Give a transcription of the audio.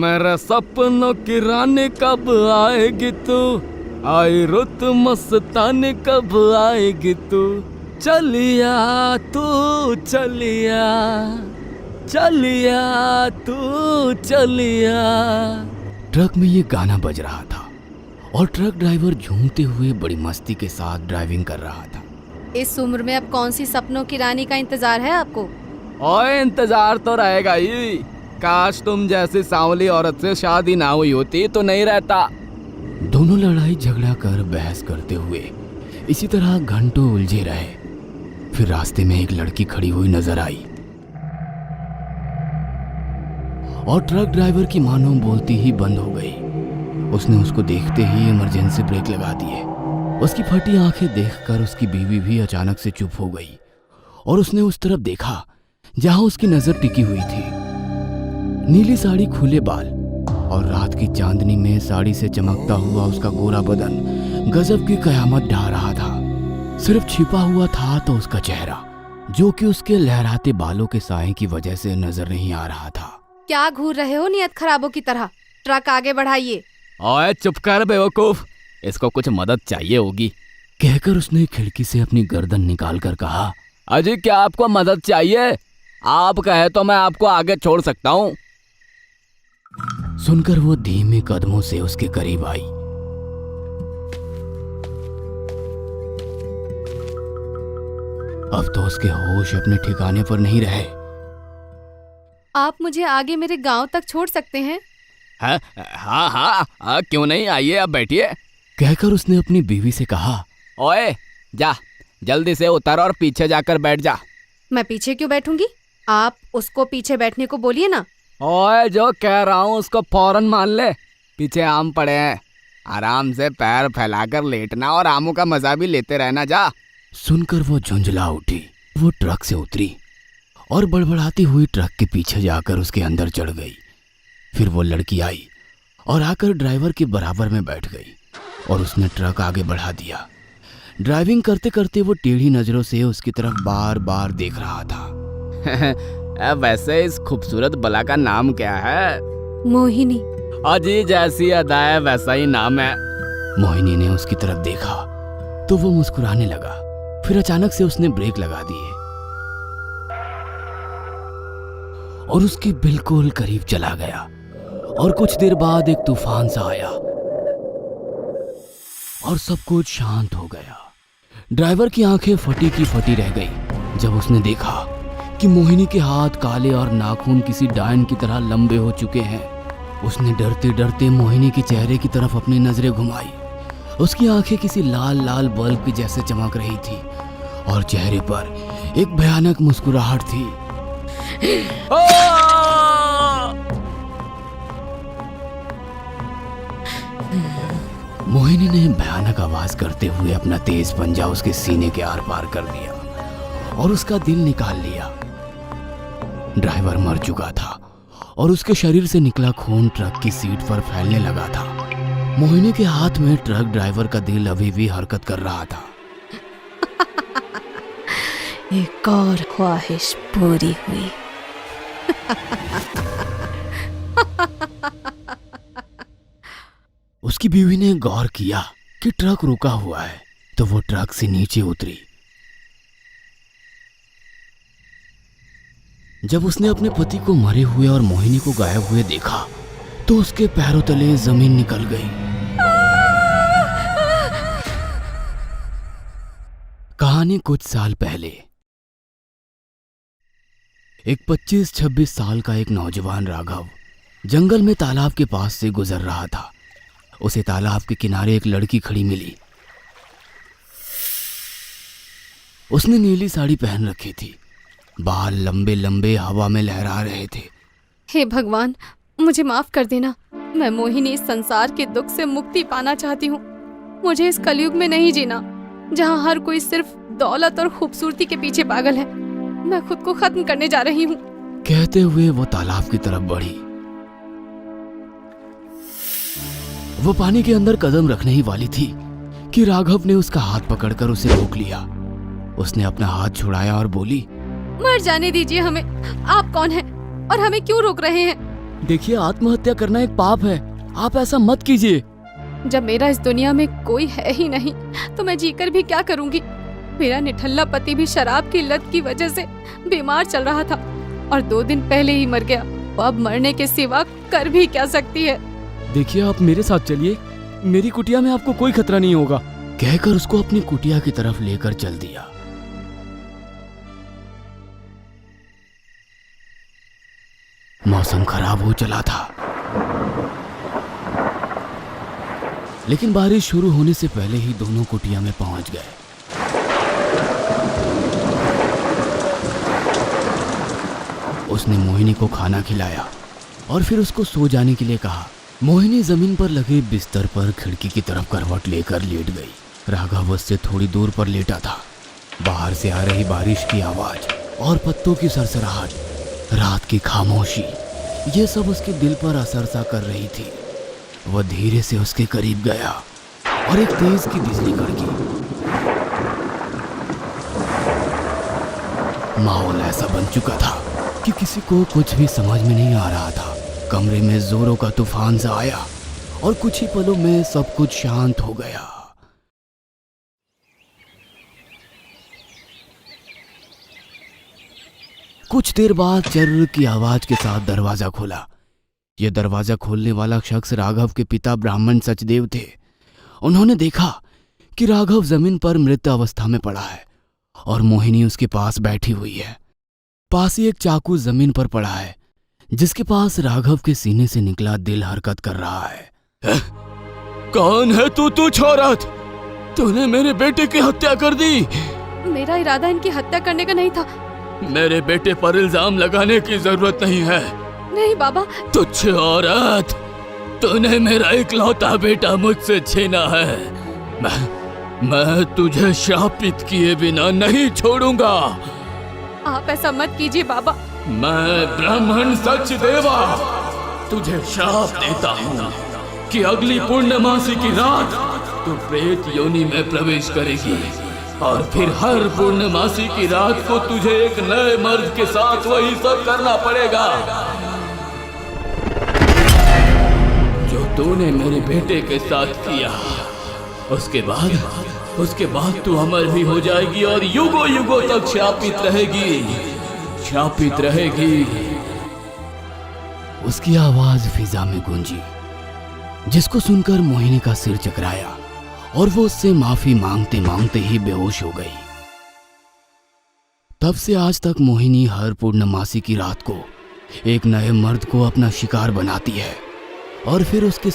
मेरे सपनों की रानी कब आएगी तू, आई रुत मस्तानी कब आएगी तू, चलिया तू चलिया, चलिया तू चलिया। ट्रक में ये गाना बज रहा था और ट्रक ड्राइवर झूमते हुए बड़ी मस्ती के साथ ड्राइविंग कर रहा था। इस उम्र में अब कौन सी सपनों की रानी का इंतजार है आपको? ओए इंतजार तो रहेगा ही। काश तुम जैसी सांवली औरत से शादी ना हुई होती तो नहीं रहता। दोनों लड़ाई झगड़ा कर बहस करते हुए इसी तरह घंटों उलझे रहे। फिर रास्ते में एक लड़की खड़ी हुई नजर आई और ट्रक ड्राइवर की मानो बोलती ही बंद हो गई। उसने उसको देखते ही इमरजेंसी ब्रेक लगा दिए। उसकी फटी आंखें देखकर उसकी बीवी भी अचानक से चुप हो गई और उसने उस तरफ देखा जहां उसकी नजर टिकी हुई थी। नीली साड़ी, खुले बाल और रात की चांदनी में साड़ी से चमकता हुआ उसका गोरा बदन गजब की कयामत ढा रहा था। सिर्फ छिपा हुआ था तो उसका चेहरा, जो कि उसके लहराते बालों के साए की वजह से नजर नहीं आ रहा था। क्या घूर रहे हो नियत खराबों की तरह? ट्रक आगे बढ़ाइए। ओए चुप कर बेवकूफ, इसको कुछ मदद चाहिए होगी, कहकर उसने खिड़की से अपनी गर्दन निकालकर कहा। अजी क्या आपको मदद चाहिए? आप कहे तो मैं आपको आगे छोड़ सकता हूँ। सुनकर वो धीमे कदमों से उसके करीब आई। अब तो उसके होश अपने ठिकाने पर नहीं रहे। आप मुझे आगे मेरे गांव तक छोड़ सकते हैं? हाँ हाँ हाँ, क्यों नहीं, आइए आप बैठिए, कहकर उसने अपनी बीवी से कहा। ओए जा जल्दी से उतर और पीछे जाकर बैठ जा। मैं पीछे क्यों बैठूंगी? आप उसको पीछे बैठने को बोलिए ना। ओए जो कह रहा हूँ उसको फौरन मान ले। पीछे आम पड़े हैं, आराम से पैर फैलाकर लेटना और आमों का मजा भी लेते रहना। जा। सुनकर वो झुंझला उठी। वो ट्रक से उतरी और बड़बड़ाती हुई ट्रक के पीछे जाकर उसके अंदर चढ़ गई। फिर वो लड़की आई और आकर ड्राइवर के बराबर में बैठ गई और उसने ट्रक आगे बढ़ा दिया। ड्राइविंग करते करते वो टेढ़ी नजरों से उसकी तरफ बार बार देख रहा था। वैसे इस खूबसूरत बला का नाम क्या है? मोहिनी। अजी जैसी अदा है वैसा ही नाम है। मोहिनी ने उसकी तरफ देखा तो वो मुस्कुराने लगा। फिर अचानक से उसने ब्रेक लगा दिए और उसके बिल्कुल करीब चला गया। और कुछ देर बाद एक तूफान सा आया और सब कुछ शांत हो गया। ड्राइवर की आंखें फटी की फटी रह गई जब उसने देखा कि मोहिनी के हाथ काले और नाखून किसी डायन की तरह लंबे हो चुके हैं। उसने डरते डरते मोहिनी के चेहरे की तरफ अपनी नजरें घुमाई। उसकी आंखें किसी लाल लाल बल्ब की जैसे चमक रही थी और चेहरे पर एक भयानक मुस्कुराहट थी। मोहिनी ने भयानक आवाज करते हुए अपना तेज पंजा उसके सीने के आर पार कर दिया और उसका दिल निकाल लिया। ड्राइवर मर चुका था और उसके शरीर से निकला खून ट्रक की सीट पर फैलने लगा था। मोहिनी के हाथ में ट्रक ड्राइवर का दिल अभी भी हरकत कर रहा था। एक और ख्वाहिश पूरी हुई। उसकी बीवी ने गौर किया कि ट्रक रुका हुआ है तो वो ट्रक से नीचे उतरी। जब उसने अपने पति को मरे हुए और मोहिनी को गायब हुए देखा तो उसके पैरों तले जमीन निकल गई। कहानी कुछ साल पहले। एक 25-26 साल का एक नौजवान राघव जंगल में तालाब के पास से गुजर रहा था। उसे तालाब के किनारे एक लड़की खड़ी मिली। उसने नीली साड़ी पहन रखी थी, बाल लंबे लंबे हवा में लहरा रहे थे। हे भगवान, मुझे माफ कर देना। मैं मोहिनी इस संसार के दुख से मुक्ति पाना चाहती हूँ। मुझे इस कलयुग में नहीं जीना जहाँ हर कोई सिर्फ दौलत और खूबसूरती के पीछे पागल है। मैं खुद को खत्म करने जा रही हूँ, कहते हुए वो तालाब की तरफ बढ़ी। वो पानी के अंदर कदम रखने ही वाली थी कि राघव ने उसका हाथ पकड़कर उसे रोक लिया। उसने अपना हाथ छुड़ाया और बोली, मर जाने दीजिए हमें। आप कौन हैं और हमें क्यों रोक रहे हैं? देखिए, आत्महत्या करना एक पाप है, आप ऐसा मत कीजिए। जब मेरा इस दुनिया में कोई है ही नहीं तो मैं जीकर भी क्या करूंगी। मेरा निठल्ला पति भी शराब की लत की वजह से बीमार चल रहा था और 2 दिन पहले ही मर गया। वो अब मरने के सिवा कर भी क्या सकती है। देखिए, आप मेरे साथ चलिए, मेरी कुटिया में आपको कोई खतरा नहीं होगा, कहकर उसको अपनी कुटिया की तरफ लेकर चल दिया। मौसम खराब हो चला था, लेकिन बारिश शुरू होने से पहले ही दोनों कुटिया में पहुंच गए। उसने मोहिनी को खाना खिलाया और फिर उसको सो जाने के लिए कहा। मोहिनी जमीन पर लगे बिस्तर पर खिड़की की तरफ करवट लेकर लेट गई। राघव उससे थोड़ी दूर पर लेटा था। बाहर से आ रही बारिश की आवाज और पत्तों की सरसराहट, रात की खामोशी, ये सब उसके दिल पर असर सा कर रही थी। वह धीरे से उसके करीब गया और एक तेज की बिजली कड़की। माहौल ऐसा बन चुका था कि किसी को कुछ भी समझ में नहीं आ रहा था। कमरे में जोरों का तूफान सा आया और कुछ ही पलों में सब कुछ शांत हो गया। कुछ देर बाद चर्र की आवाज के साथ दरवाजा खुला। यह दरवाजा खोलने वाला शख्स राघव के पिता ब्राह्मण सचदेव थे। उन्होंने देखा कि राघव जमीन पर मृत अवस्था में पड़ा है और मोहिनी उसके पास बैठी हुई है। पास ही एक चाकू जमीन पर पड़ा है, जिसके पास राघव के सीने से निकला दिल हरकत कर रहा है। कौन है तू तुच्छ औरत? तूने मेरे बेटे की हत्या कर दी। मेरा इरादा इनकी हत्या करने का नहीं था। मेरे बेटे पर इल्जाम लगाने की जरूरत नहीं है। नहीं बाबा। तुच्छ औरत, तूने मेरा इकलौता बेटा मुझसे छीना है। मैं तुझे शापित किए बिना नहीं छोड़ूंगा। आप ऐसा मत कीजिए बाबा। मैं ब्राह्मण सचदेवा तुझे शाप देता हूँ कि अगली पूर्णमासी की रात तू प्रेत योनि में प्रवेश करेगी और फिर हर पूर्णमासी की रात को तुझे एक नए मर्द के साथ वही सब करना पड़ेगा जो तूने मेरे बेटे के साथ किया। उसके बाद तू अमर भी हो जाएगी और युगों युगों तक शापित रहेगी। उसकी आवाज फिजा में गूंजी, जिसको सुनकर मोहिनी का सिर चकराया और वो उससे माफी मांगते मांगते ही बेहोश हो गई। तब से आज तक मोहिनी हर पूर्णमासी की रात को एक नए मर्द को अपना शिकार बनाती है और फिर उसके